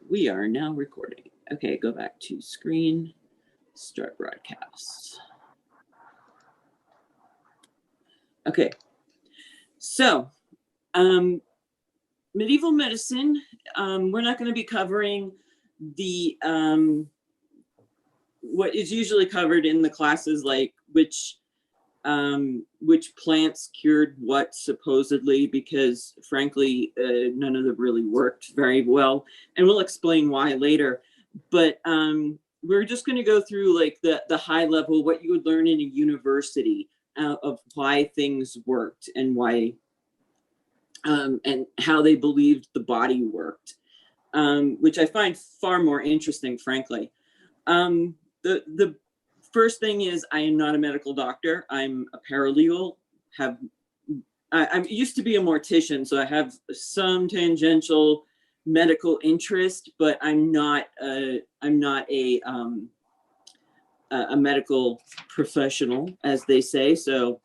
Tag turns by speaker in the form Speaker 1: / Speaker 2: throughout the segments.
Speaker 1: We are now recording. Okay, go back to screen, start broadcast. Okay, so medieval medicine, we're not going to be covering the what is usually covered in the classes, like which plants cured what supposedly, because frankly, none of them really worked very well. And we'll explain why later. But we're just going to go through like the high level, what you would learn in a university of why things worked and why and how they believed the body worked, which I find far more interesting, frankly. The first thing is, I am not a medical doctor. I'm a paralegal. I used to be a mortician, so I have some tangential medical interest, but I'm not a medical professional, as they say. So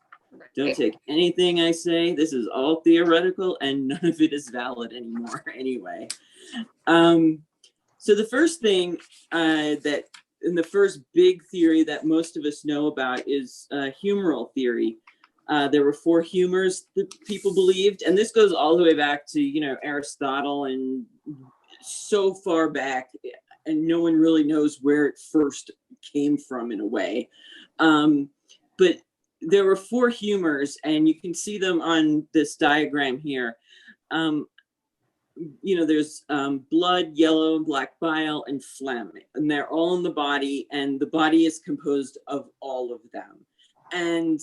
Speaker 1: don't take anything I say. This is all theoretical, and none of it is valid anymore. Anyway, so the first thing and the first big theory that most of us know about is humoral theory. There were 4 humors that people believed, and this goes all the way back to, Aristotle, and so far back, and no one really knows where it first came from in a way. But there were 4 humors, and you can see them on this diagram here. There's blood, yellow, black bile, and phlegm, and they're all in the body, and the body is composed of all of them. And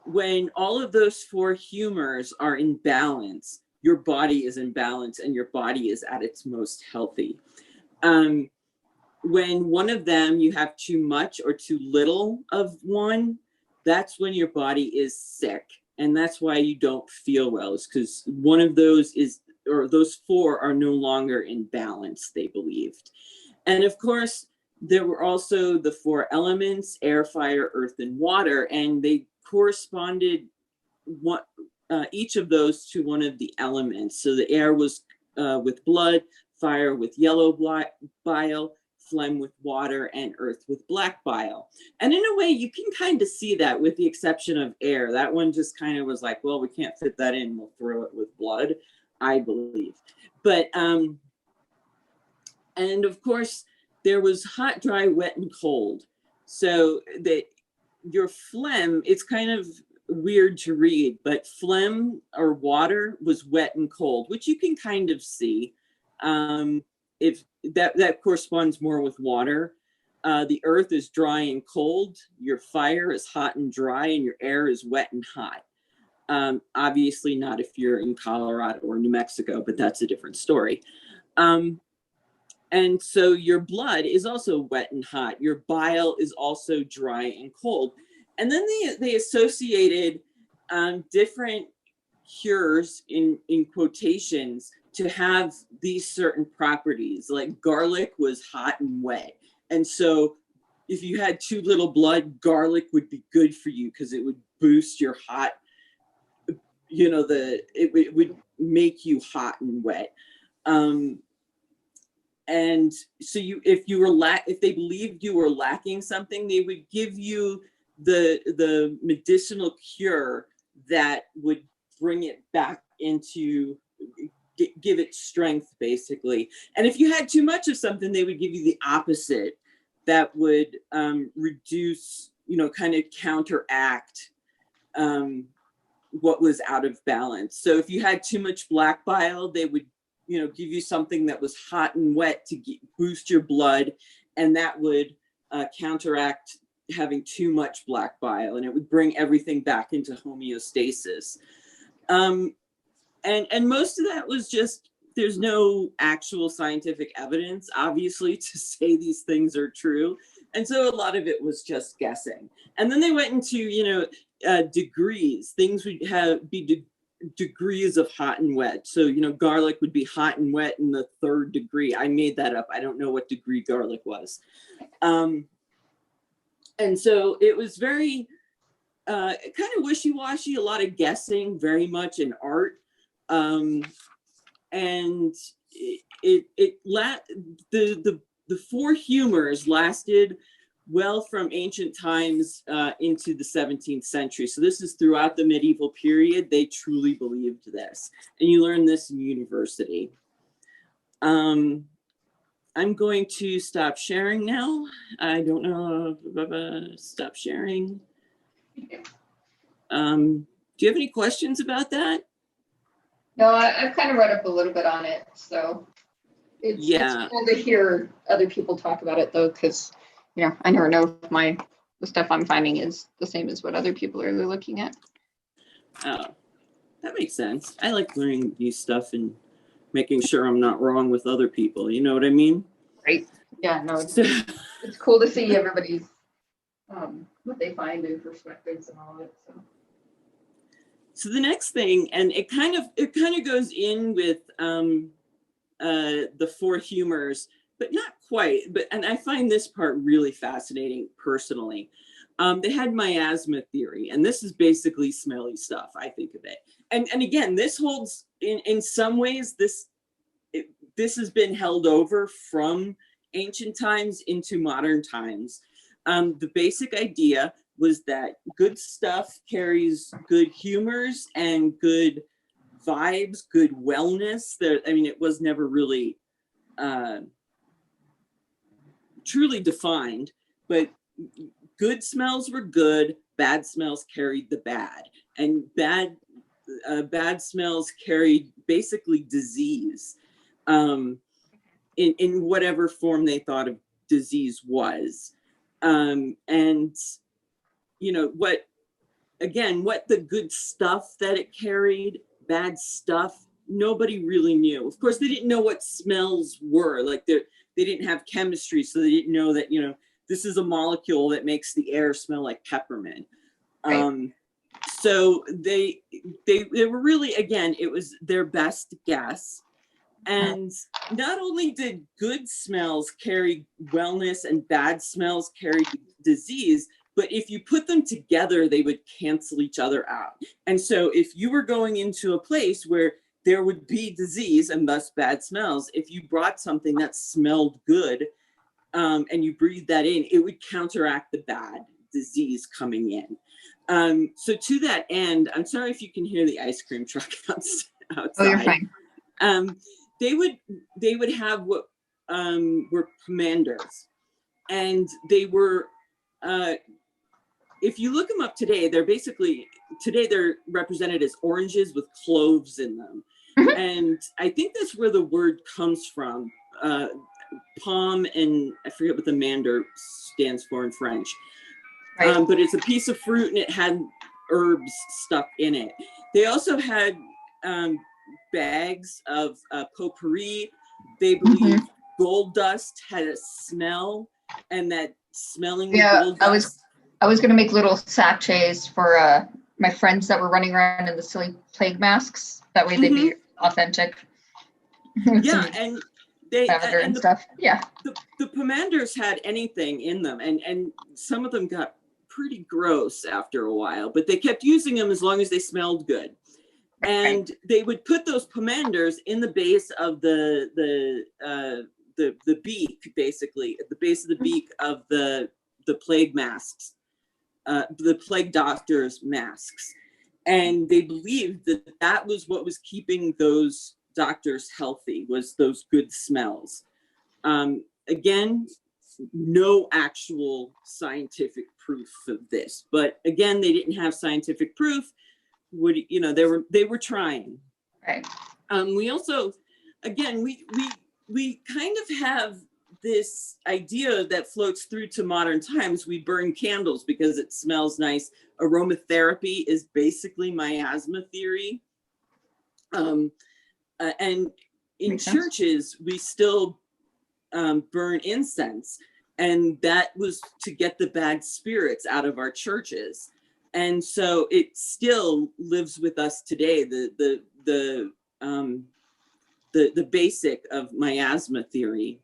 Speaker 1: when all of those 4 humors are in balance, your body is in balance and your body is at its most healthy. When one of them, you have too much or too little of one, that's when your body is sick. And that's why you don't feel well, is because one of those those 4 are no longer in balance, they believed. And of course, there were also the 4 elements: air, fire, earth, and water, and they corresponded each of those to one of the elements. So the air was with blood, fire with yellow bile, phlegm with water, and earth with black bile. And in a way, you can kind of see that, with the exception of air. That one just kind of was like, well, we can't fit that in, we'll throw it with blood, I believe. But and of course, there was hot, dry, wet, and cold. So that your phlegm, it's kind of weird to read, but phlegm or water was wet and cold, which you can kind of see. If that corresponds more with water. The earth is dry and cold. Your fire is hot and dry, and your air is wet and hot. Obviously not if you're in Colorado or New Mexico, but that's a different story. And so your blood is also wet and hot. Your bile is also dry and cold. And then they associated different cures in quotations to have these certain properties. Like garlic was hot and wet. And so if you had too little blood, garlic would be good for you because it would boost your hot, it would make you hot and wet. And so if they believed you were lacking something, they would give you the medicinal cure that would bring it back into, give it strength, basically. And if you had too much of something, they would give you the opposite that would reduce, kind of counteract what was out of balance. So if you had too much black bile, they would give you something that was hot and wet to boost your blood, and that would counteract having too much black bile, and it would bring everything back into homeostasis. And most of that was just, there's no actual scientific evidence, obviously, to say these things are true. And so a lot of it was just guessing. And then they went into, degrees. Things would be degrees of hot and wet. So, garlic would be hot and wet in the 3rd degree. I made that up. I don't know what degree garlic was. And so it was very kind of wishy-washy, a lot of guessing, very much in art. And the four humors lasted well from ancient times into the 17th century. So this is throughout the medieval period. They truly believed this, and you learn this in university. I'm going to stop sharing now. I don't know. Stop sharing. Do you have any questions about that?
Speaker 2: No, I've kind of read up a little bit on it, so it's cool to hear other people talk about it, though, because I never know if the stuff I'm finding is the same as what other people are looking at.
Speaker 1: Oh, that makes sense. I like learning new stuff and making sure I'm not wrong with other people. You know what I mean?
Speaker 2: Right. Yeah. No. It's cool to see everybody's what they find in perspectives and all of it.
Speaker 1: So the next thing, and it kind of goes in with the four humors, but not quite. And I find this part really fascinating personally. They had miasma theory, and this is basically smelly stuff. I think of it, and again, this holds in some ways. This has been held over from ancient times into modern times. The basic idea was that good stuff carries good humors and good vibes, good wellness. It was never really truly defined, but good smells were good, bad smells carried the bad, and bad smells carried basically disease in whatever form they thought of disease was. And what the good stuff that it carried, bad stuff, nobody really knew. Of course, they didn't know what smells were. Like they didn't have chemistry, so they didn't know that, this is a molecule that makes the air smell like peppermint. Right. So they were really, again, it was their best guess. And not only did good smells carry wellness and bad smells carry disease, but if you put them together, they would cancel each other out. And so if you were going into a place where there would be disease and thus bad smells, if you brought something that smelled good and you breathed that in, it would counteract the bad disease coming in. So to that end, I'm sorry if you can hear the ice cream truck outside.
Speaker 2: Oh, you're fine.
Speaker 1: They would have what were commanders, and they were if you look them up today, they're represented as oranges with cloves in them. Mm-hmm. And I think that's where the word comes from. Pomme, and I forget what the mander stands for in French. Right. But it's a piece of fruit and it had herbs stuck in it. They also had bags of potpourri. They believe gold dust had a smell, and that smelling gold dust.
Speaker 2: I was going to make little sachets for my friends that were running around in the silly plague masks. That way they'd be authentic.
Speaker 1: Yeah, and they
Speaker 2: and stuff. Yeah,
Speaker 1: the pomanders had anything in them, and some of them got pretty gross after a while, but they kept using them as long as they smelled good. And they would put those pomanders in the base of the beak, basically, at the base of the beak of the plague masks, the plague doctors' masks. And they believed that was what was keeping those doctors healthy, was those good smells. Again, no actual scientific proof of this, but again, they didn't have scientific proof. They were trying.
Speaker 2: Right.
Speaker 1: We also, again, we kind of have this idea that floats through to modern times. We burn candles because it smells nice. Aromatherapy is basically miasma theory. And in churches, we still burn incense, and that was to get the bad spirits out of our churches. And so it still lives with us today. The basic of miasma theory,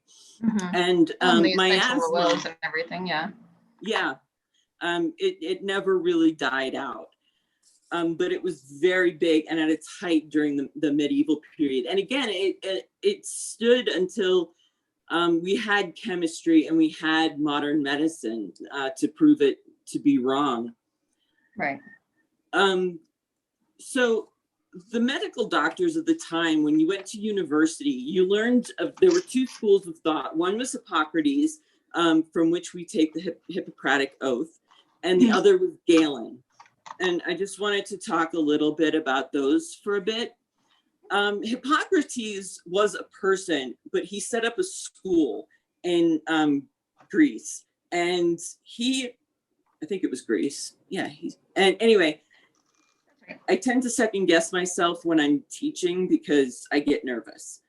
Speaker 1: and miasma
Speaker 2: oils and everything. Yeah.
Speaker 1: It never really died out. but it was very big and at its height during the medieval period. And again, it stood until we had chemistry and we had modern medicine to prove it to be wrong.
Speaker 2: Right.
Speaker 1: So the medical doctors of the time, when you went to university, you learned there were two schools of thought. One was Hippocrates, from which we take the Hippocratic Oath, and the other was Galen. And I just wanted to talk a little bit about those for a bit. Hippocrates was a person, but he set up a school in Greece, and I think it was Greece. Yeah. And anyway, I tend to second guess myself when I'm teaching because I get nervous.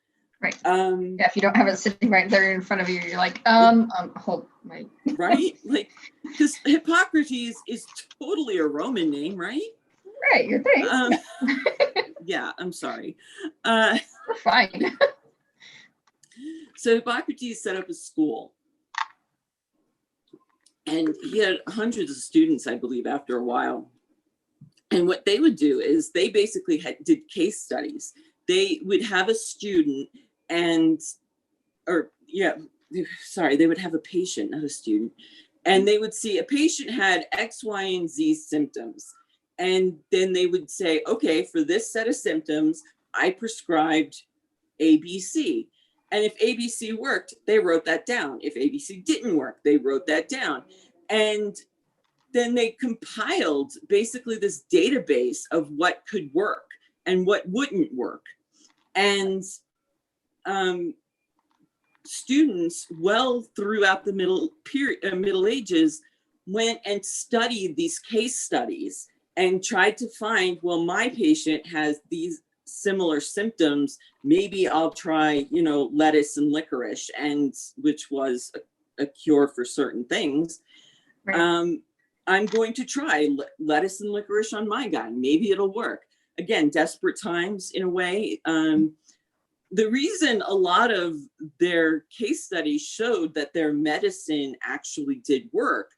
Speaker 2: Right. Yeah, if you don't have it sitting right there in front of you, you're like, hold my.
Speaker 1: Right? Like, because Hippocrates is totally a Roman name, right?
Speaker 2: Right, you think.
Speaker 1: Yeah, I'm sorry.
Speaker 2: We're fine.
Speaker 1: So Hippocrates set up a school. And he had hundreds of students, I believe, after a while. And what they would do is they basically did case studies. They would have a student they would have a patient, not a student. And they would see a patient had X, Y, and Z symptoms. And then they would say, okay, for this set of symptoms, I prescribed ABC. And if ABC worked, they wrote that down. If ABC didn't work, they wrote that down. And then they compiled basically this database of what could work and what wouldn't work. And students, well throughout the Middle Ages, went and studied these case studies and tried to find, well, my patient has these similar symptoms. Maybe I'll try, lettuce and licorice, and which was a cure for certain things. Right. I'm going to try lettuce and licorice on my guy. Maybe it'll work. Again, desperate times in a way. The reason a lot of their case studies showed that their medicine actually did work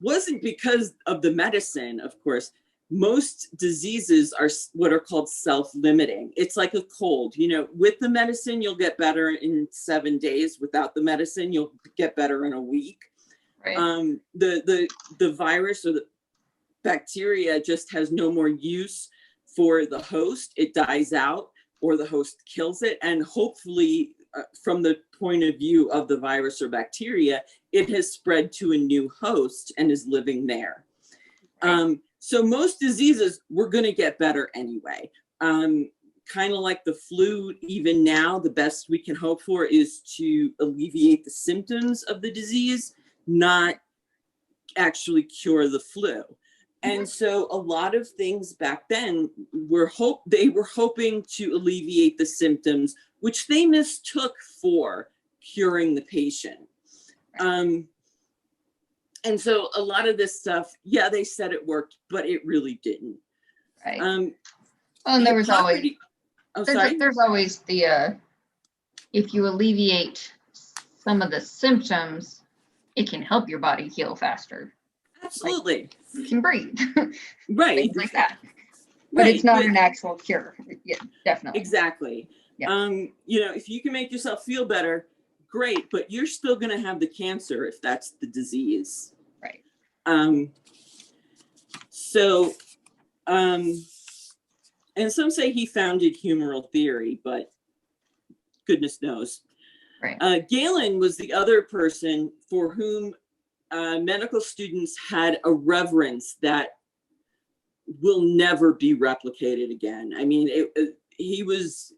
Speaker 1: wasn't because of the medicine, of course. Most diseases are what are called self-limiting. It's like a cold. With the medicine, you'll get better in 7 days. Without the medicine, you'll get better in a week. Right. The virus or the bacteria just has no more use for the host. It dies out or the host kills it. And hopefully, from the point of view of the virus or bacteria, it has spread to a new host and is living there. Right. So most diseases, we're going to get better anyway. Kind of like the flu, even now, the best we can hope for is to alleviate the symptoms of the disease, not actually cure the flu. And so a lot of things back then they were hoping to alleviate the symptoms, which they mistook for curing the patient. And so a lot of this stuff, yeah, they said it worked, but it really didn't.
Speaker 2: Right. And there was always, there's always the, if you alleviate some of the symptoms, it can help your body heal faster.
Speaker 1: Absolutely.
Speaker 2: Like, you can breathe.
Speaker 1: Right.
Speaker 2: Things like that. But it's not an actual cure. Yeah, definitely.
Speaker 1: Exactly. Yeah. If you can make yourself feel better, great, but you're still going to have the cancer if that's the disease.
Speaker 2: Right.
Speaker 1: And some say he founded humoral theory, but goodness knows. Right. Galen was the other person for whom medical students had a reverence that will never be replicated again. I mean, he was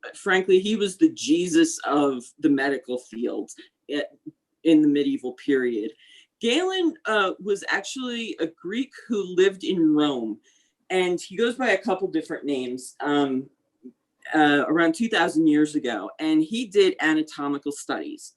Speaker 1: the Jesus of the medical field in the medieval period. Galen was actually a Greek who lived in Rome, and he goes by a couple different names around 2,000 years ago, and he did anatomical studies.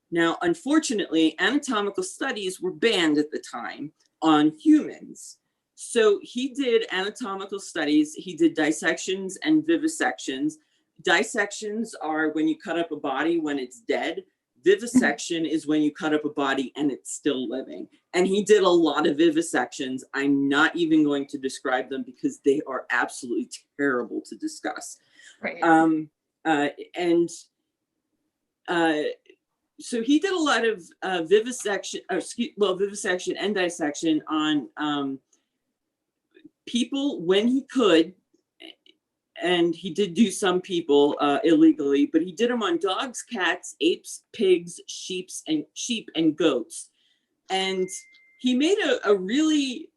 Speaker 1: Now, unfortunately, anatomical studies were banned at the time on humans. So he did anatomical studies. He did dissections and vivisections. Dissections are when you cut up a body when it's dead. Vivisection is when you cut up a body and it's still living. And he did a lot of vivisections. I'm not even going to describe them because they are absolutely terrible to discuss.
Speaker 2: Right.
Speaker 1: So he did a lot of vivisection and dissection on people when he could. And he did do some people illegally, but he did them on dogs, cats, apes, pigs, sheep, and goats. And he made a really,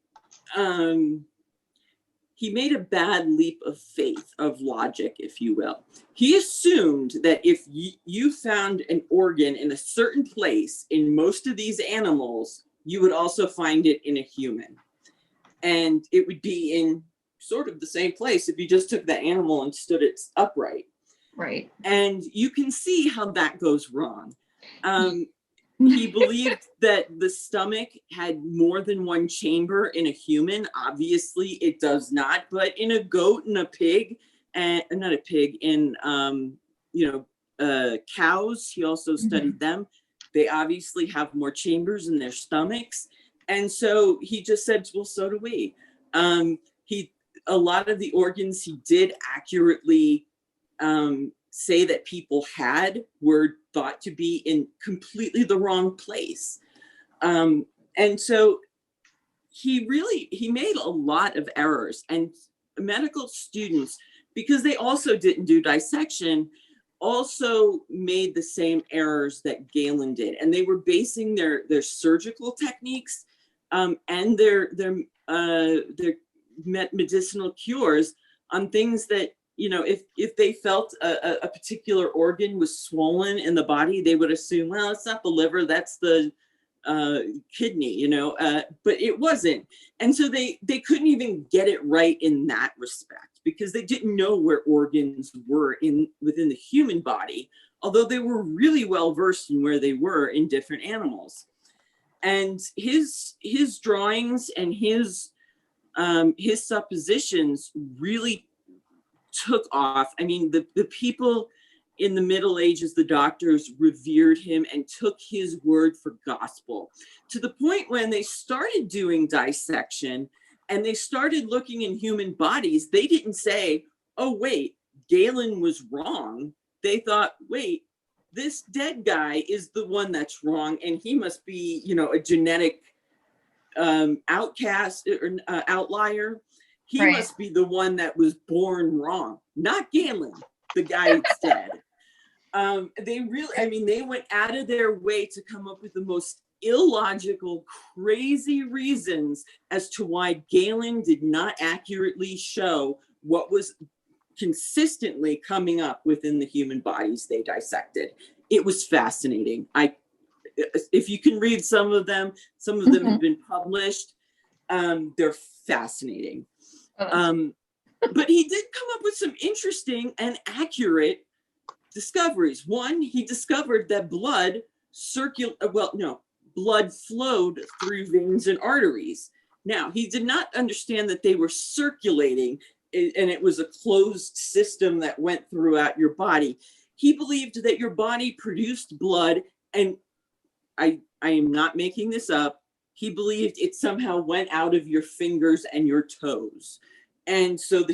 Speaker 1: he made a bad leap of faith, of logic, if you will. He assumed that if you found an organ in a certain place in most of these animals, you would also find it in a human. And it would be in sort of the same place if you just took the animal and stood it upright.
Speaker 2: Right.
Speaker 1: And you can see how that goes wrong. He believed that the stomach had more than one chamber in a human. Obviously, it does not, but in a goat and a pig, and not a pig, in cows, he also studied them. They obviously have more chambers in their stomachs. And so he just said, well, so do we. A lot of the organs he did accurately say that people had were thought to be in completely the wrong place. And so he made a lot of errors, and medical students, because they also didn't do dissection, also made the same errors that Galen did. And they were basing their surgical techniques and their medicinal cures on things that, if they felt a particular organ was swollen in the body, they would assume, well, it's not the liver, that's the kidney, but it wasn't. And so they couldn't even get it right in that respect, because they didn't know where organs were within the human body, although they were really well versed in where they were in different animals. And his drawings and his suppositions really took off. I mean, the people in the Middle Ages, the doctors, revered him and took his word for gospel, to the point when they started doing dissection and they started looking in human bodies. They didn't say, oh, wait, Galen was wrong. They thought, wait, this dead guy is the one that's wrong, and he must be, a genetic outcast or outlier. He must be the one that was born wrong, not Galen, the guy that's dead. They went out of their way to come up with the most illogical, crazy reasons as to why Galen did not accurately show what was consistently coming up within the human bodies they dissected. It was fascinating. If you can read some of them have been published. They're fascinating. But he did come up with some interesting and accurate discoveries. One, he discovered that blood flowed through veins and arteries. Now, he did not understand that they were circulating and it was a closed system that went throughout your body. He believed that your body produced blood, and I am not making this up. He believed it somehow went out of your fingers and your toes. And so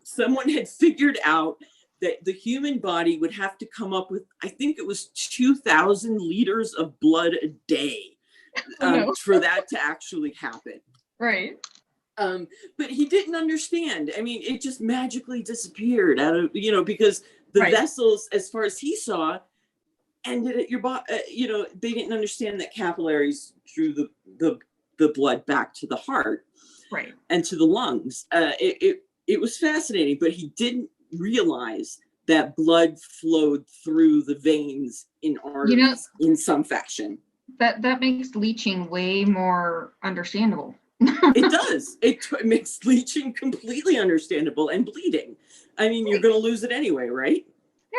Speaker 1: someone had figured out that the human body would have to come up with, I think it was 2,000 liters of blood a day for that to actually happen.
Speaker 2: Right.
Speaker 1: But he didn't understand. I mean, it just magically disappeared out of, because the vessels, as far as he saw, ended at your body. They didn't understand that capillaries drew the blood back to the heart,
Speaker 2: right,
Speaker 1: and to the lungs. It was fascinating, but he didn't realize that blood flowed through the veins in arteries in some fashion.
Speaker 2: That makes leaching way more understandable.
Speaker 1: It does. It makes leaching completely understandable, and bleeding. I mean, you're going to lose it anyway, right?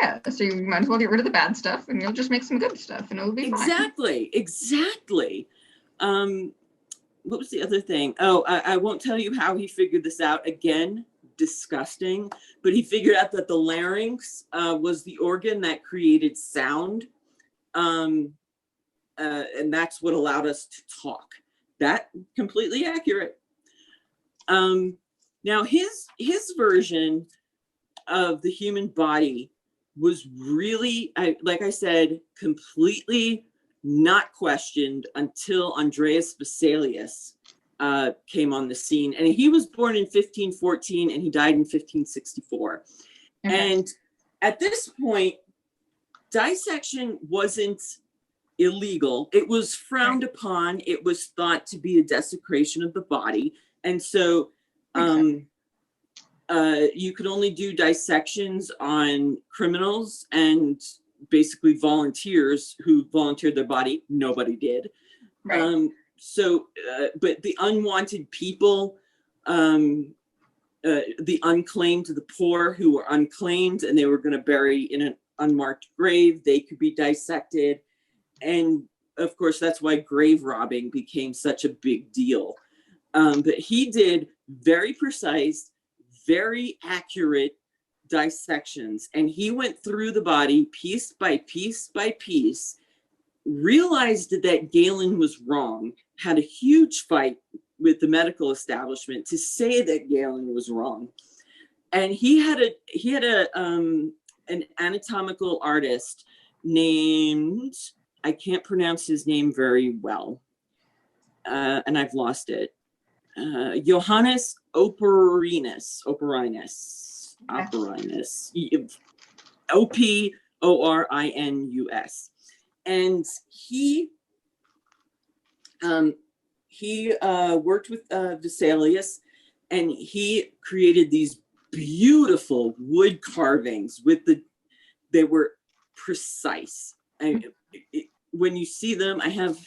Speaker 2: Yeah, so you might as well get rid of the bad stuff and you'll just make some good stuff and it'll be
Speaker 1: exactly, fine. Exactly. What was the other thing? Oh, I won't tell you how he figured this out. Again, disgusting. But he figured out that the larynx was the organ that created sound. And that's what allowed us to talk. That completely accurate. Now his version of the human body was really, like I said, completely not questioned until Andreas Vesalius came on the scene. And he was born in 1514 and he died in 1564. Okay. And at this point, dissection wasn't illegal. It was frowned upon. It was thought to be a desecration of the body. And so you could only do dissections on criminals and basically volunteers who volunteered their body. Nobody did. Right. But the unwanted people, the unclaimed, the poor who were unclaimed and they were going to bury in an unmarked grave, they could be dissected. And of course, that's why grave robbing became such a big deal. But he did very precise, very accurate dissections. And he went through the body piece by piece by piece, realized that Galen was wrong, had a huge fight with the medical establishment to say that Galen was wrong. And he had an anatomical artist named, I can't pronounce his name very well, and I've lost it. Johannes Operinus, Oporinus, and he worked with Vesalius, and he created these beautiful wood carvings they were precise. When you see them, I have,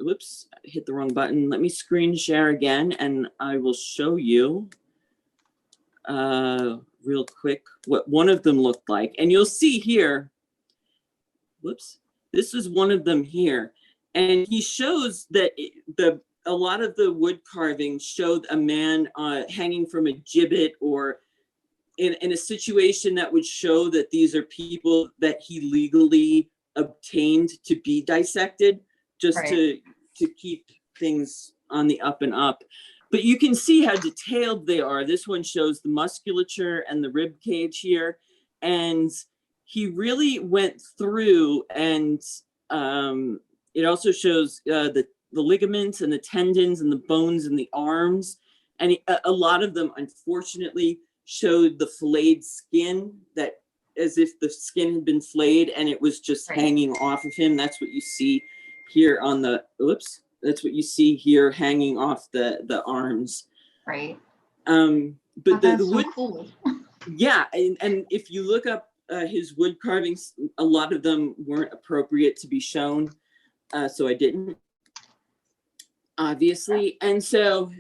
Speaker 1: whoops, I hit the wrong button. Let me screen share again, and I will show you real quick what one of them looked like. And you'll see here, whoops, this is one of them here. And he shows that a lot of the wood carvings showed a man hanging from a gibbet or in a situation that would show that these are people that he legally obtained to be dissected, just to keep things on the up and up. But you can see how detailed they are. This one shows the musculature and the rib cage here. And he really went through, and it also shows the ligaments and the tendons and the bones and the arms. And a lot of them, unfortunately, showed the flayed skin, that as if the skin had been flayed and it was just hanging off of him. That's what you see here on the, that's what you see here hanging off the arms. Right. But the wood, so cool. Yeah. And if you look up his wood carvings, a lot of them weren't appropriate to be shown. So I didn't, obviously. And so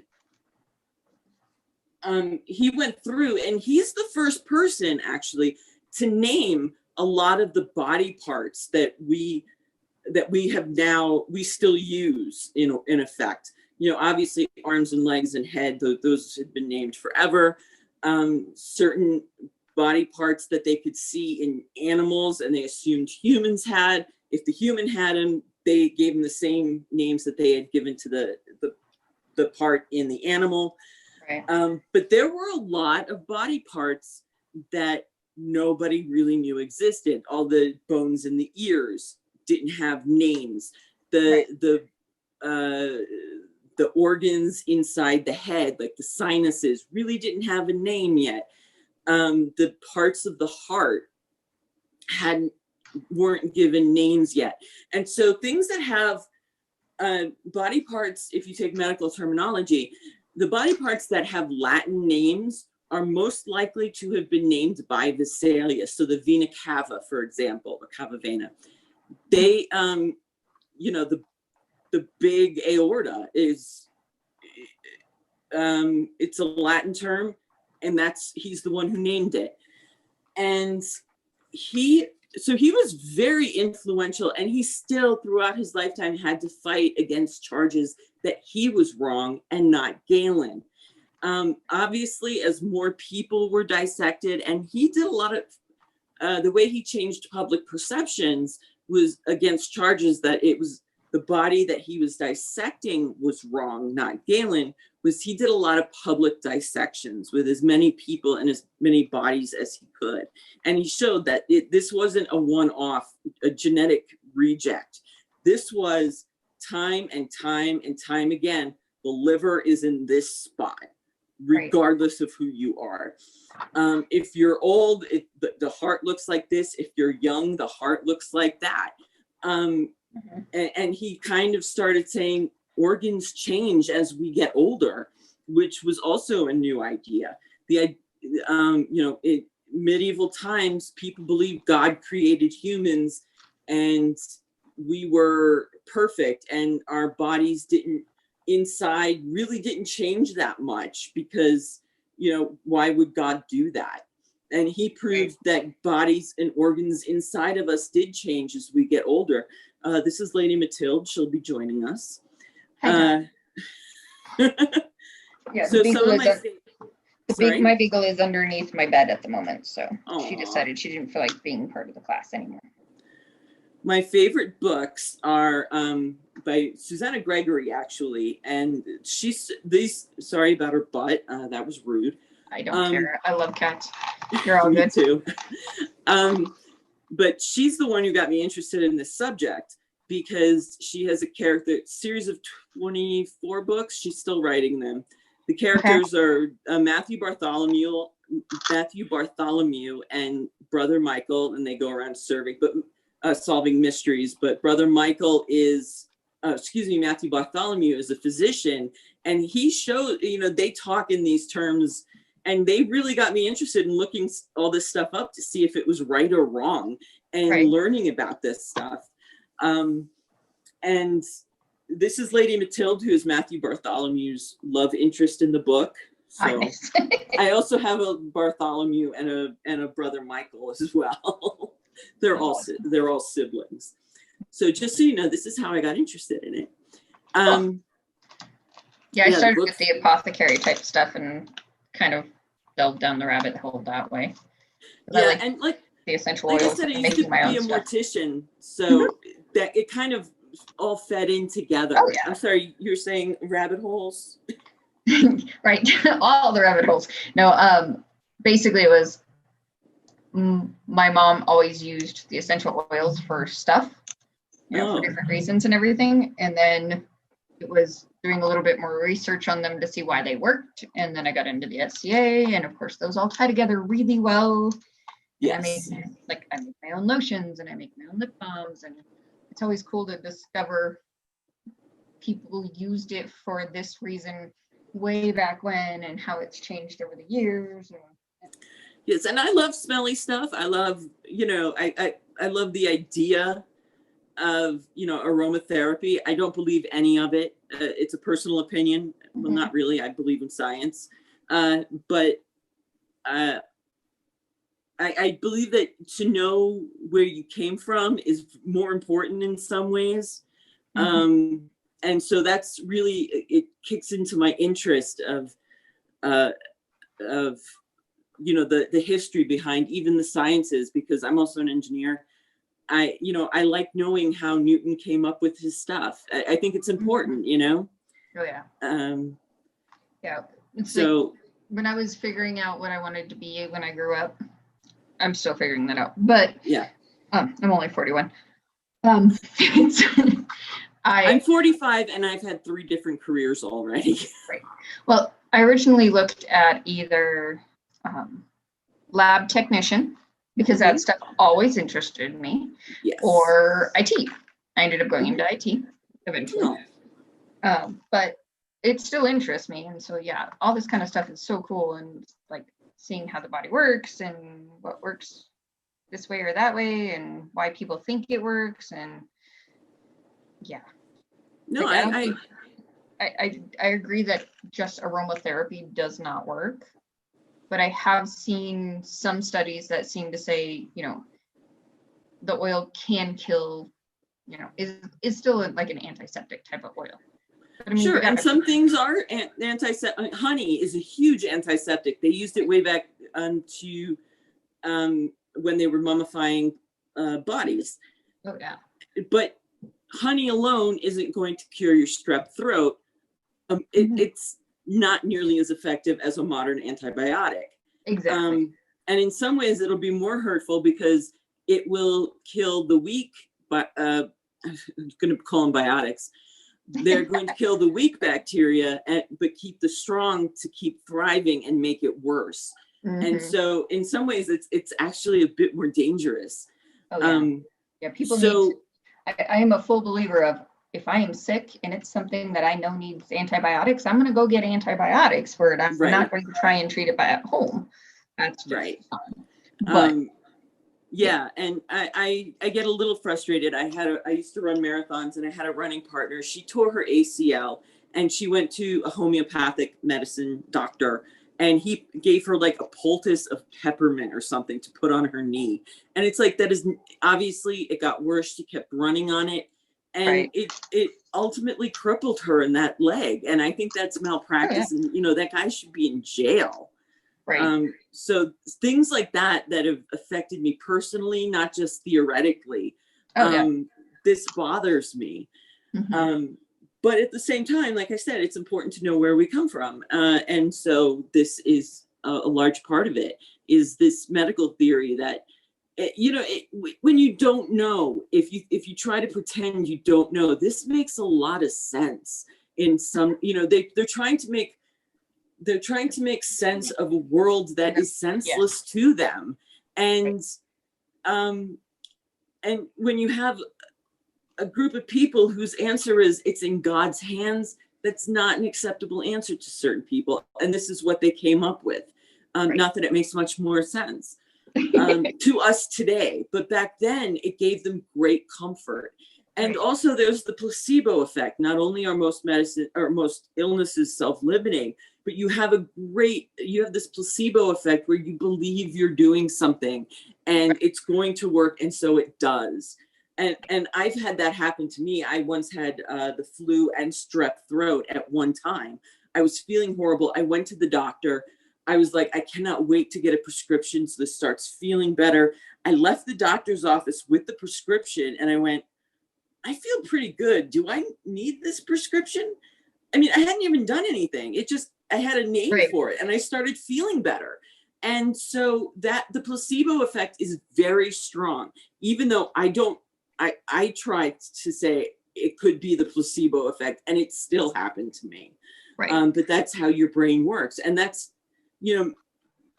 Speaker 1: he went through, and he's the first person actually to name a lot of the body parts that we have now, we still use in effect. You know, obviously arms and legs and head, those had been named forever. Certain body parts that they could see in animals and they assumed humans had. If the human had them, they gave them the same names that they had given to the part in the animal. Right. But there were a lot of body parts that nobody really knew existed. All the bones in the ears didn't have names. The organs inside the head, like the sinuses, really didn't have a name yet. The parts of the heart weren't given names yet. And so things that have body parts, if you take medical terminology, the body parts that have Latin names are most likely to have been named by Vesalius. So the vena cava, for example, or cava vena, they, you know, the big aorta is, it's a Latin term, and he's the one who named it. And so he was very influential, and he still throughout his lifetime had to fight against charges that he was wrong and not Galen. Obviously, as more people were dissected, and he did a lot of, the way he changed public perceptions was against charges that it was the body that he was dissecting was wrong, not Galen. Was he did a lot of public dissections with as many people and as many bodies as he could. And he showed that this wasn't a one-off, a genetic reject. This was time and time and time again, the liver is in this spot, regardless of who you are. If you're old, the heart looks like this. If you're young, the heart looks like that. And he kind of started saying organs change as we get older, which was also a new idea. In medieval times, people believed God created humans and we were perfect, and our bodies inside really didn't change that much because, why would God do that? And he proved that bodies and organs inside of us did change as we get older. This is Lady Mathilde. She'll be joining us.
Speaker 2: Yeah,
Speaker 1: so some of
Speaker 2: my beagle is underneath my bed at the moment, so she decided she didn't feel like being part of the class anymore.
Speaker 1: My favorite books are by Susanna Gregory, actually, and sorry about her butt. That was rude.
Speaker 2: I don't care. I love cats. You're all
Speaker 1: Me
Speaker 2: good
Speaker 1: too. But she's the one who got me interested in this subject because she has a series of 24 books. She's still writing them. The characters are Matthew Bartholomew and Brother Michael, and they go around solving mysteries. But Brother Michael Matthew Bartholomew is a physician, and he shows, they talk in these terms, and they really got me interested in looking all this stuff up to see if it was right or wrong and learning about this stuff. And this is Lady Mathilde, who is Matthew Bartholomew's love interest in the book. So I also have a Bartholomew and a Brother Michael as well. They're all siblings. So just so you know, this is how I got interested in it.
Speaker 2: I started with the apothecary type stuff and kind of delved down the rabbit hole that way.
Speaker 1: And
Speaker 2: the essential oils.
Speaker 1: Like I said, I used to be a mortician, so that it kind of all fed in together. Oh, yeah. I'm sorry, you're saying rabbit holes?
Speaker 2: Right, all the rabbit holes. No, basically it was my mom always used the essential oils for stuff, for different reasons and everything. And then it was doing a little bit more research on them to see why they worked. And then I got into the SCA, and of course those all tie together really well.
Speaker 1: Yes.
Speaker 2: I make my own lotions and I make my own lip balms, and it's always cool to discover people used it for this reason way back when and how it's changed over the years.
Speaker 1: Yes, and I love smelly stuff. I love, I love the idea of, aromatherapy. I don't believe any of it. It's a personal opinion. Well, not really. I believe in science. But I believe that to know where you came from is more important in some ways. And so that's really, it kicks into my interest of the history behind even the sciences, because I'm also an engineer. I like knowing how Newton came up with his stuff. I think it's important,
Speaker 2: Oh yeah.
Speaker 1: So
Speaker 2: when I was figuring out what I wanted to be when I grew up, I'm still figuring that out, but I'm only 41. I'm
Speaker 1: 45 and I've had 3 different careers already.
Speaker 2: Right. Well, I originally looked at either lab technician, because that stuff always interested me, or IT. I ended up going into IT eventually. But it still interests me. And so, all this kind of stuff is so cool, and like seeing how the body works and what works this way or that way and why people think it works. And
Speaker 1: no,
Speaker 2: I agree that just aromatherapy does not work, but I have seen some studies that seem to say, the oil can kill, is still like an antiseptic type of oil. But,
Speaker 1: sure, and some things are antiseptic. Honey is a huge antiseptic. They used it way back to when they were mummifying bodies.
Speaker 2: Oh yeah.
Speaker 1: But honey alone isn't going to cure your strep throat. It's not nearly as effective as a modern antibiotic.
Speaker 2: Exactly.
Speaker 1: And in some ways, it'll be more hurtful because it will kill the weak, but I'm going to call them biotics. They're going to kill the weak bacteria, but keep the strong to keep thriving and make it worse. And so in some ways, it's actually a bit more dangerous.
Speaker 2: Oh, yeah. Yeah, people need to, I am a full believer of, if I am sick and it's something that I know needs antibiotics, I'm going to go get antibiotics for it. I'm not going to try and treat it at home. That's just fun. But
Speaker 1: yeah, and I get a little frustrated. I used to run marathons, and I had a running partner. She tore her ACL, and she went to a homeopathic medicine doctor, and he gave her like a poultice of peppermint or something to put on her knee. And it's like, that is obviously, it got worse. She kept running on it, and it ultimately crippled her in that leg. And I think that's malpractice. And that guy should be in jail. So things like that have affected me personally, not just theoretically. This bothers me. But at the same time, like I said, it's important to know where we come from. And so this is a large part of it, is this medical theory that, when you don't know, if you try to pretend you don't know, this makes a lot of sense in some, they're trying to make sense of a world that is senseless to them. And when you have a group of people whose answer is it's in God's hands, that's not an acceptable answer to certain people. And this is what they came up with. Not that it makes much more sense to us today, but back then it gave them great comfort. And also there's the placebo effect. Not only are most illnesses self-limiting, but you have this placebo effect where you believe you're doing something and it's going to work. And so it does. And I've had that happen to me. I once had the flu and strep throat at one time. I was feeling horrible. I went to the doctor. I was like, I cannot wait to get a prescription so this starts feeling better. I left the doctor's office with the prescription and I went, I feel pretty good. Do I need this prescription? I mean, I hadn't even done anything. I had a name for it and I started feeling better. And so the placebo effect is very strong, even though I tried to say it could be the placebo effect and it still happened to me. But that's how your brain works. And that's,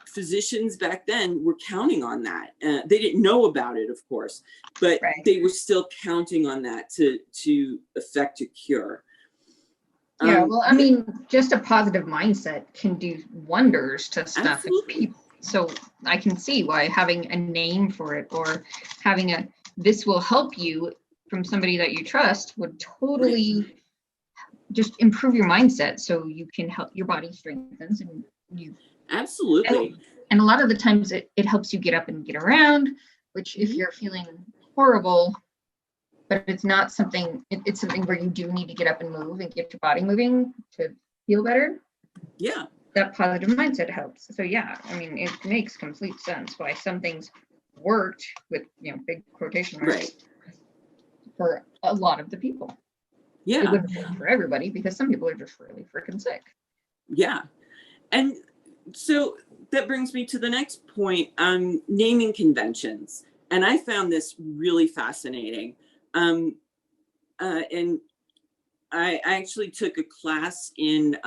Speaker 1: physicians back then were counting on that. They didn't know about it, of course, but they were still counting on that to effect a cure.
Speaker 2: Well, I mean, just a positive mindset can do wonders to stuff. So I can see why having a name for it or having this will help you from somebody that you trust would totally just improve your mindset, so you can help your body strengthens and you
Speaker 1: absolutely.
Speaker 2: And a lot of the times it helps you get up and get around, which if you're feeling horrible, but it's not something, it's something where you do need to get up and move and get your body moving to feel better.
Speaker 1: Yeah.
Speaker 2: That positive mindset helps. So yeah, I mean, it makes complete sense why some things worked with, big quotation marks for a lot of the people.
Speaker 1: Yeah.
Speaker 2: It wouldn't work for everybody because some people are just really freaking sick.
Speaker 1: Yeah. And so that brings me to the next point, naming conventions. And I found this really fascinating. And I actually took a class in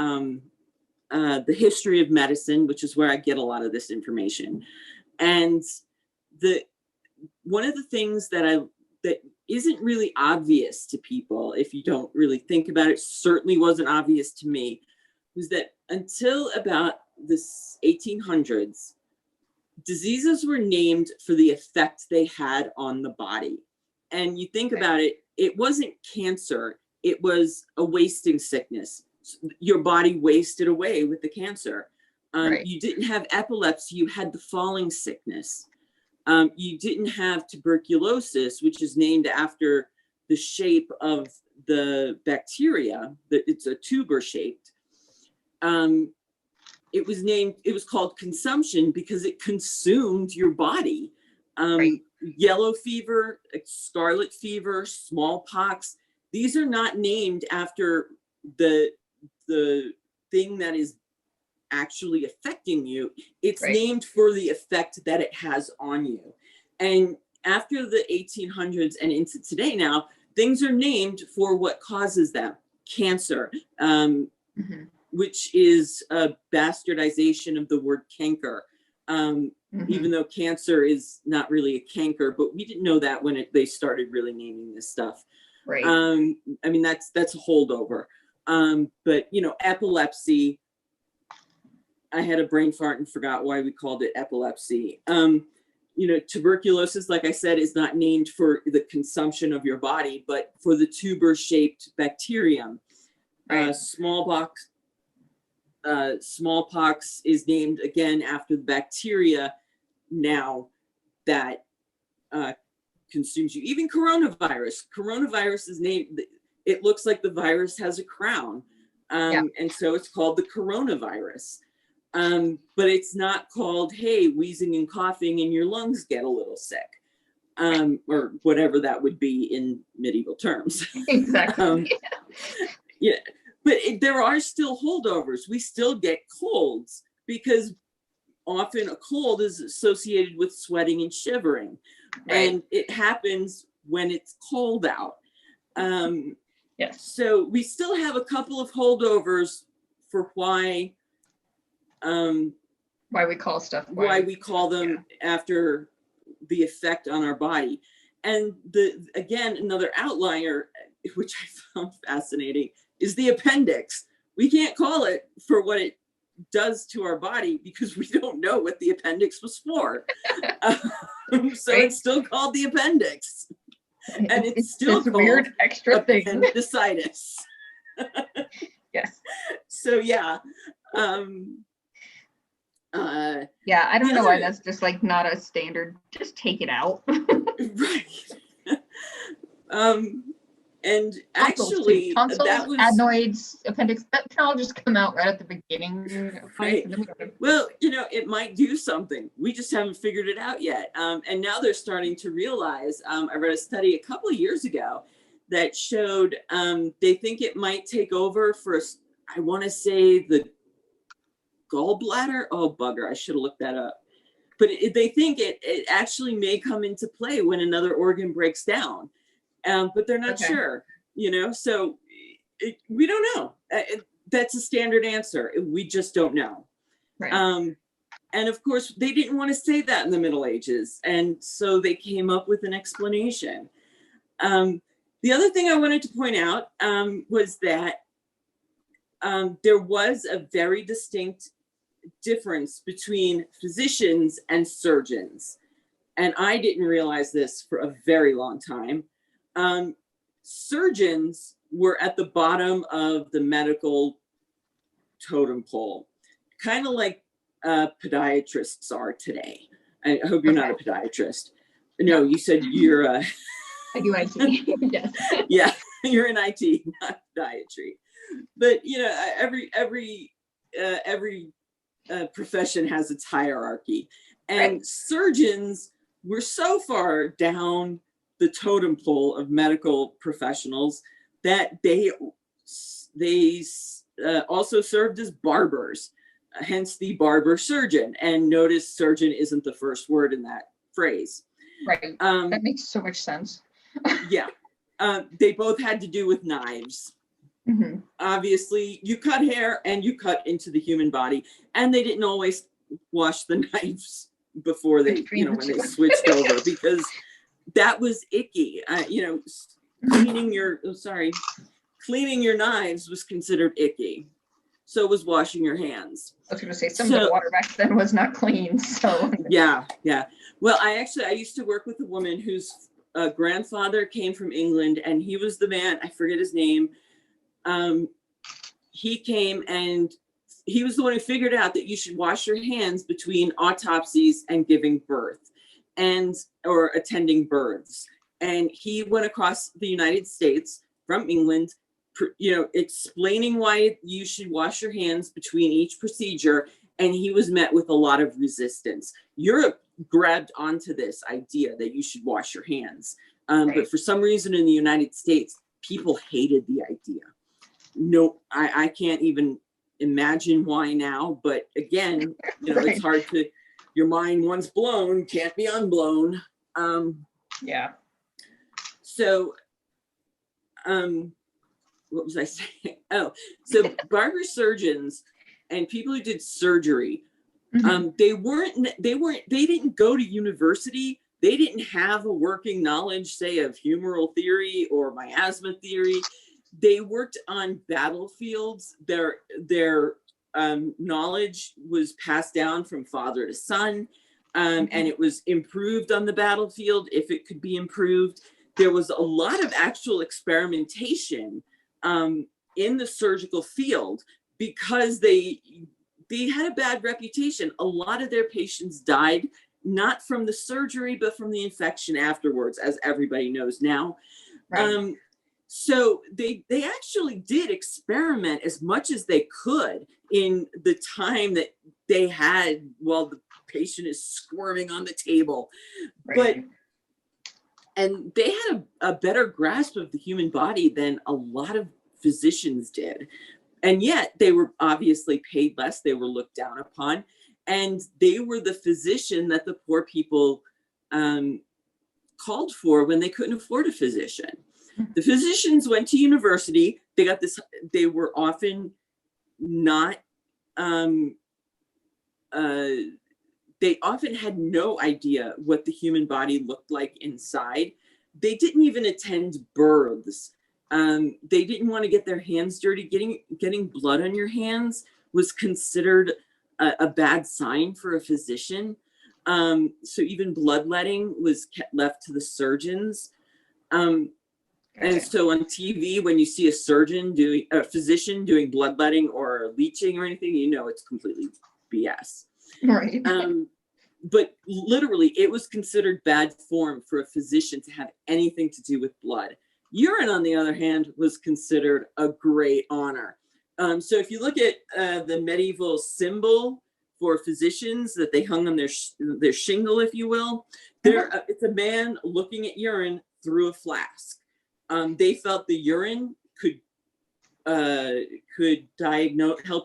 Speaker 1: the history of medicine, which is where I get a lot of this information. And one of the things that isn't really obvious to people, if you don't really think about it, certainly wasn't obvious to me, was that until about the 1800s, diseases were named for the effect they had on the body. And you think about it, it wasn't cancer, it was a wasting sickness. Your body wasted away with the cancer. You didn't have epilepsy, you had the falling sickness. You didn't have tuberculosis, which is named after the shape of the bacteria, it's a tuber shaped. It was called consumption because it consumed your body.
Speaker 2: Right.
Speaker 1: Yellow fever, scarlet fever, smallpox. These are not named after the thing that is actually affecting you. It's
Speaker 2: Right.
Speaker 1: named for the effect that it has on you. And after the 1800s and into today now, things are named for what causes them. Cancer, which is a bastardization of the word canker. Even though cancer is not really a canker, but we didn't know that when they started really naming this stuff.
Speaker 2: Right.
Speaker 1: I mean, that's a holdover. But you know, epilepsy, I had a brain fart and forgot why we called it epilepsy. You know, tuberculosis, like I said, is not named for the consumption of your body, but for the tuber-shaped bacterium.
Speaker 2: Right.
Speaker 1: Smallpox is named again after the bacteria now that consumes you. Even coronavirus is named, it looks like the virus has a crown. And so it's called the coronavirus. But it's not called, hey, wheezing and coughing and your lungs get a little sick, or whatever that would be in medieval terms.
Speaker 2: Exactly.
Speaker 1: Yeah, but there are still holdovers. We still get colds because often a cold is associated with sweating and shivering, and it happens when it's cold out.
Speaker 2: Yes.
Speaker 1: So we still have a couple of holdovers for why
Speaker 2: we call stuff
Speaker 1: why we call them after the effect on our body. And again, another outlier, which I found fascinating, is the appendix. We can't call it for what it does to our body because we don't know what the appendix was for. So it's still called the appendix, and it's still called
Speaker 2: weird extra thing.
Speaker 1: Appendicitis.
Speaker 2: Yes.
Speaker 1: So yeah.
Speaker 2: I don't know why that's just like not a standard. Just take it out.
Speaker 1: Right. And actually,
Speaker 2: tonsils,
Speaker 1: that was
Speaker 2: adenoids, appendix. That can all just come out right at the beginning.
Speaker 1: Right. Well, you know, it might do something. We just haven't figured it out yet. And now they're starting to realize. I read a study a couple of years ago that showed they think it might take over for, I want to say, the gallbladder. Oh, bugger. I should have looked that up. But they think it actually may come into play when another organ breaks down. But they're not sure, you know, so we don't know. That's a standard answer. We just don't know.
Speaker 2: Right.
Speaker 1: And of course, they didn't want to say that in the Middle Ages. And so they came up with an explanation. The other thing I wanted to point out was that there was a very distinct difference between physicians and surgeons. And I didn't realize this for a very long time. Surgeons were at the bottom of the medical totem pole, kind of like podiatrists are today. I hope you're not a podiatrist. No, you said you're I
Speaker 2: do IT. Yes.
Speaker 1: Yeah, you're in IT, not podiatry. But you know, every profession has its hierarchy, and surgeons were so far down the totem pole of medical professionals that they also served as barbers, hence the barber surgeon. And notice surgeon isn't the first word in that phrase.
Speaker 2: Right. That makes so much sense.
Speaker 1: Yeah. They both had to do with knives.
Speaker 2: Mm-hmm.
Speaker 1: Obviously, you cut hair and you cut into the human body, and they didn't always wash the knives before they, you know, when they switched over, because that was icky. You know, cleaning your knives was considered icky. So was washing your hands.
Speaker 2: I was going to say some of the water back then was not clean. So
Speaker 1: yeah. Well, I used to work with a woman whose grandfather came from England, and he was the man. I forget his name. He came and he was the one who figured out that you should wash your hands between autopsies and giving birth or attending births. And he went across the United States from England, you know, explaining why you should wash your hands between each procedure. And he was met with a lot of resistance. Europe grabbed onto this idea that you should wash your hands.
Speaker 2: Right.
Speaker 1: But for some reason in the United States, people hated the idea. No, I can't even imagine why now, but again, you know,
Speaker 2: Right.
Speaker 1: it's hard to, your mind once blown can't be unblown.
Speaker 2: Yeah.
Speaker 1: So, what was I saying? Oh, so barber surgeons and people who did surgery, they didn't go to university. They didn't have a working knowledge, say, of humoral theory or miasma theory. They worked on battlefields. Their knowledge was passed down from father to son, and it was improved on the battlefield if it could be improved. There was a lot of actual experimentation in the surgical field because they had a bad reputation. A lot of their patients died not from the surgery, but from the infection afterwards, as everybody knows now.
Speaker 2: Right.
Speaker 1: So they actually did experiment as much as they could in the time that they had while the patient is squirming on the table.
Speaker 2: Right.
Speaker 1: And they had a better grasp of the human body than a lot of physicians did. And yet they were obviously paid less. They were looked down upon. And they were the physician that the poor people called for when they couldn't afford a physician. The physicians went to university. They got this, they were often not, they often had no idea what the human body looked like inside. They didn't even attend births. They didn't want to get their hands dirty. Getting blood on your hands was considered a bad sign for a physician. So even bloodletting was left to the surgeons. And so on TV, when you see a physician doing bloodletting or leeching or anything, you know it's completely BS.
Speaker 2: Right.
Speaker 1: But literally, it was considered bad form for a physician to have anything to do with blood. Urine, on the other hand, was considered a great honor. So if you look at the medieval symbol for physicians that they hung on their shingle, if you will, it's a man looking at urine through a flask. They felt the urine could help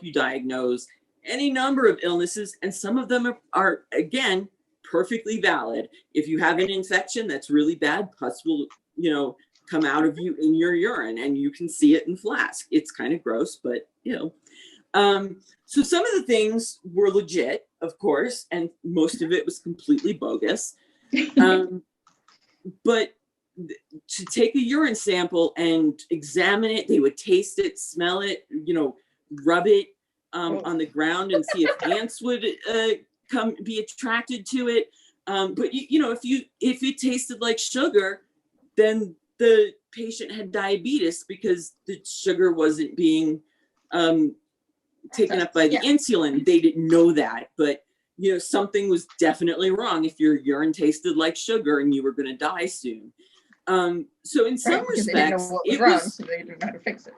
Speaker 1: you diagnose any number of illnesses, and some of them are again perfectly valid. If you have an infection that's really bad, pus will come out of you in your urine, and you can see it in flask. It's kind of gross, but so some of the things were legit, of course, and most of it was completely bogus. But to take a urine sample and examine it, they would taste it, smell it, rub it on the ground and see if ants would be attracted to it. But if it tasted like sugar, then the patient had diabetes because the sugar wasn't being taken up by the insulin. They didn't know that, but something was definitely wrong if your urine tasted like sugar and you were going to die soon. So in some respects, it was,
Speaker 2: so they didn't know how to fix it.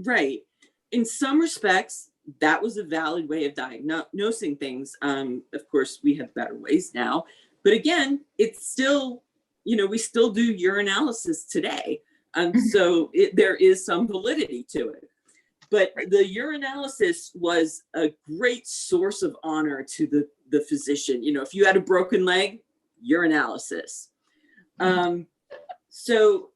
Speaker 1: Right. In some respects, that was a valid way of diagnosing things. Of course, we have better ways now, but again, it's still, we still do urinalysis today. So there is some validity to it. But the urinalysis was a great source of honor to the physician. If you had a broken leg, urinalysis. So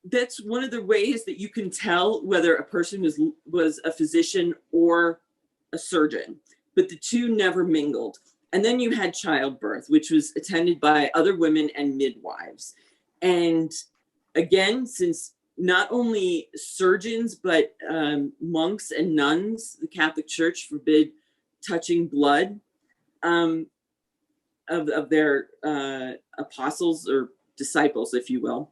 Speaker 1: that's one of the ways that you can tell whether a person was a physician or a surgeon, but the two never mingled. And then you had childbirth, which was attended by other women and midwives. And again, since not only surgeons, but monks and nuns, the Catholic Church forbid touching blood of their apostles or disciples, if you will.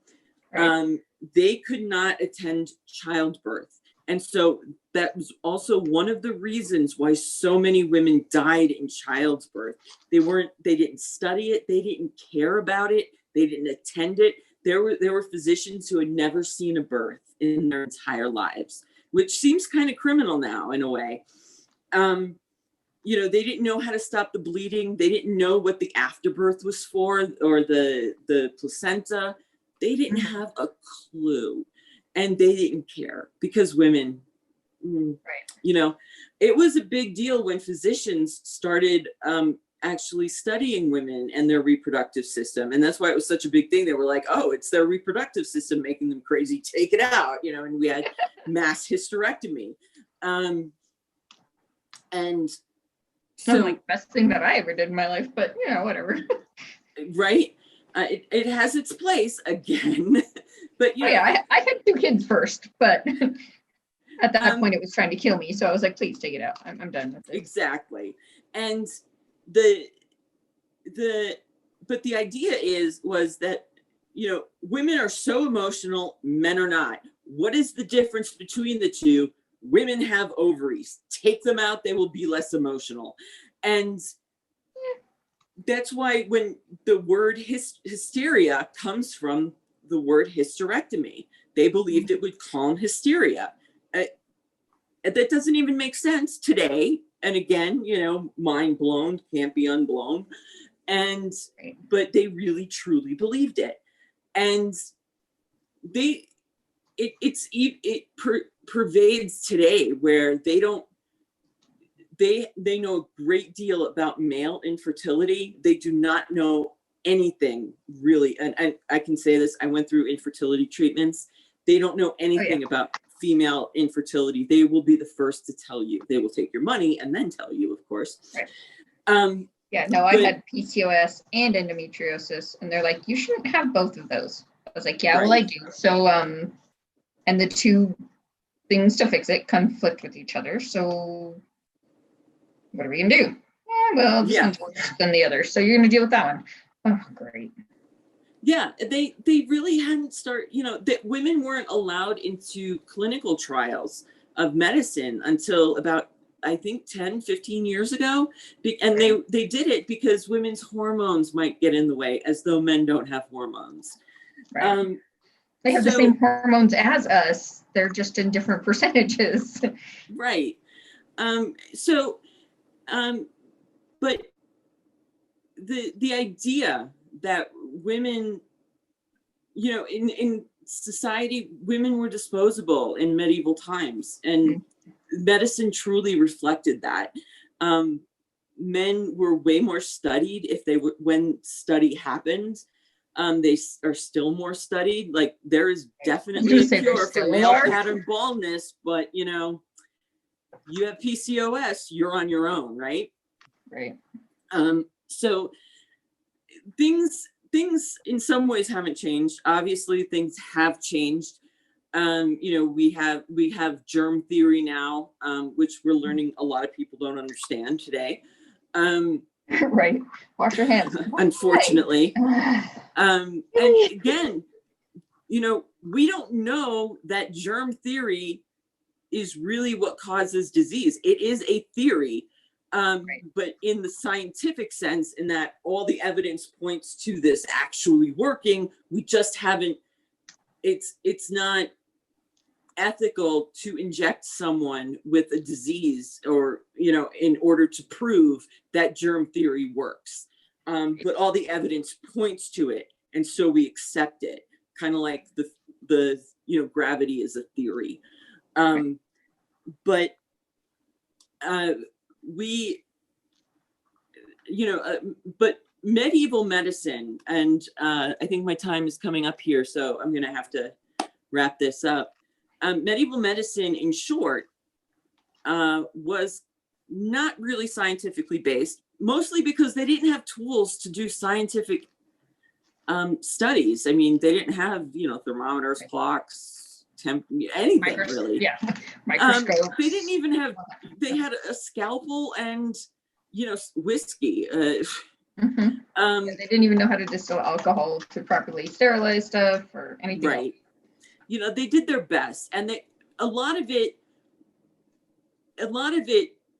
Speaker 1: Right. They could not attend childbirth. And so that was also one of the reasons why so many women died in childbirth. They didn't study it. They didn't care about it. They didn't attend it. There were physicians who had never seen a birth in their entire lives, which seems kind of criminal now in a way. they didn't know how to stop the bleeding. They didn't know what the afterbirth was for, or the placenta. They didn't have a clue, and they didn't care, because women,
Speaker 2: Right.
Speaker 1: It was a big deal when physicians started actually studying women and their reproductive system. And that's why it was such a big thing. They were like, oh, it's their reproductive system making them crazy. Take it out, and we had mass hysterectomy. And so,
Speaker 2: like, best thing that I ever did in my life, but whatever.
Speaker 1: Right. It has its place again, but
Speaker 2: I had 2 kids first, but at that point it was trying to kill me. So I was like, please take it out. I'm done with it.
Speaker 1: Exactly. And but the idea was that, women are so emotional, men are not. What is the difference between the two? Women have ovaries. Take them out, they will be less emotional. And that's why when the word hysteria comes from the word hysterectomy, they believed it would calm hysteria. That doesn't even make sense today. And again, mind blown, can't be unblown. But they really truly believed it. And it pervades today, where they know a great deal about male infertility. They do not know anything really. And I can say this, I went through infertility treatments. They don't know anything about female infertility. They will be the first to tell you. They will take your money and then tell you, of course.
Speaker 2: Right. I had PCOS and endometriosis, and they're like, you shouldn't have both of those. I was like, well, I do. So, and the two things to fix it conflict with each other. So what are we gonna do? Well, this one's worse than the other. So you're gonna deal with that one. Oh, great.
Speaker 1: Yeah, they really hadn't started, that women weren't allowed into clinical trials of medicine until about, I think, 10, 15 years ago. And they did it because women's hormones might get in the way, as though men don't have hormones.
Speaker 2: Right. They have the same hormones as us. They're just in different percentages.
Speaker 1: Right. But the idea that women, in society, women were disposable in medieval times, and medicine truly reflected that. Men were way more studied when study happened. They are still more studied. Like, there is definitely a cure for male pattern baldness, but you have PCOS, you're on your own, right?
Speaker 2: Right.
Speaker 1: So things in some ways haven't changed. Obviously, things have changed. We have germ theory now, which we're learning a lot of people don't understand today.
Speaker 2: Right. Wash your hands.
Speaker 1: Unfortunately. And again, we don't know that germ theory is really what causes disease. It is a theory. But in the scientific sense, in that all the evidence points to this actually working, we just haven't, it's not ethical to inject someone with a disease, or, in order to prove that germ theory works. But all the evidence points to it. And so we accept it, kind of like the gravity is a theory. But but medieval medicine, and I think my time is coming up here, so I'm going to have to wrap this up. Medieval medicine, in short, was not really scientifically based, mostly because they didn't have tools to do scientific studies. I mean, they didn't have, thermometers, clocks, anything really.
Speaker 2: Yeah, microscope.
Speaker 1: They didn't even have, they had a scalpel and, whiskey.
Speaker 2: They didn't even know how to distill alcohol to properly sterilize stuff or anything.
Speaker 1: Right. Else. They did their best, and a lot of it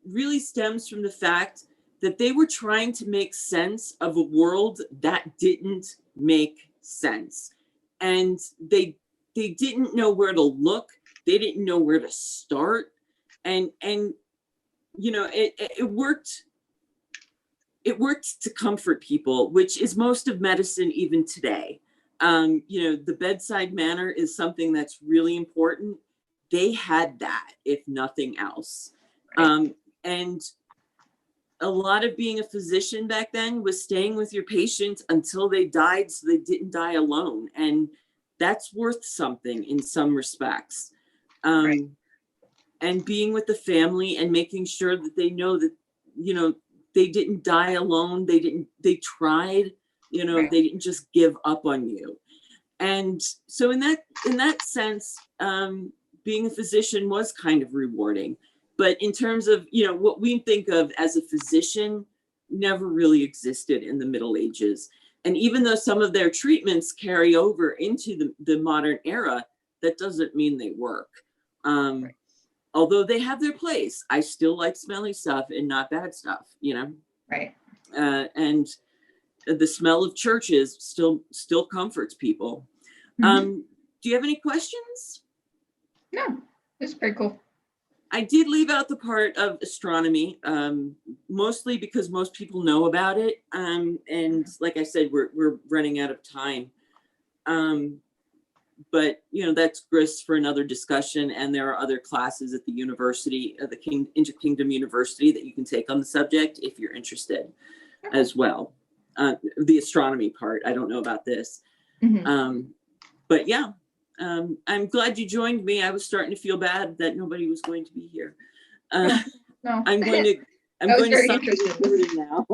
Speaker 1: really stems from the fact that they were trying to make sense of a world that didn't make sense. And they didn't know where to look. They didn't know where to start. And you know, it worked. It worked to comfort people, which is most of medicine even today. You know, the bedside manner is something that's really important. They had that, if nothing else.
Speaker 2: Right.
Speaker 1: And a lot of being a physician back then was staying with your patient until they died so they didn't die alone. And that's worth something in some respects.
Speaker 2: Right.
Speaker 1: And being with the family and making sure that they know that, you know, they didn't die alone. They tried, you know,
Speaker 2: Right.
Speaker 1: they didn't just give up on you. And so in that sense, being a physician was kind of rewarding. But in terms of, you know, what we think of as a physician never really existed in the Middle Ages. And even though some of their treatments carry over into the modern era, that doesn't mean they work.
Speaker 2: Right.
Speaker 1: Although they have their place, I still like smelly stuff and not bad stuff, you know?
Speaker 2: Right.
Speaker 1: And the smell of churches still comforts people.
Speaker 2: Mm-hmm.
Speaker 1: Do you have any questions?
Speaker 2: No, it's pretty cool.
Speaker 1: I did leave out the part of astronomy, mostly because most people know about it. And like I said, we're running out of time. But you know, that's grist for another discussion. And there are other classes at the university, the Interkingdom University, that you can take on the subject if you're interested as well. The astronomy part, I don't know about this.
Speaker 2: Mm-hmm.
Speaker 1: But yeah, I'm glad you joined me. I was starting to feel bad that nobody was going to be here.
Speaker 2: No.
Speaker 1: I'm going to
Speaker 2: I was
Speaker 1: stop
Speaker 2: very
Speaker 1: the
Speaker 2: interested.
Speaker 1: recording now.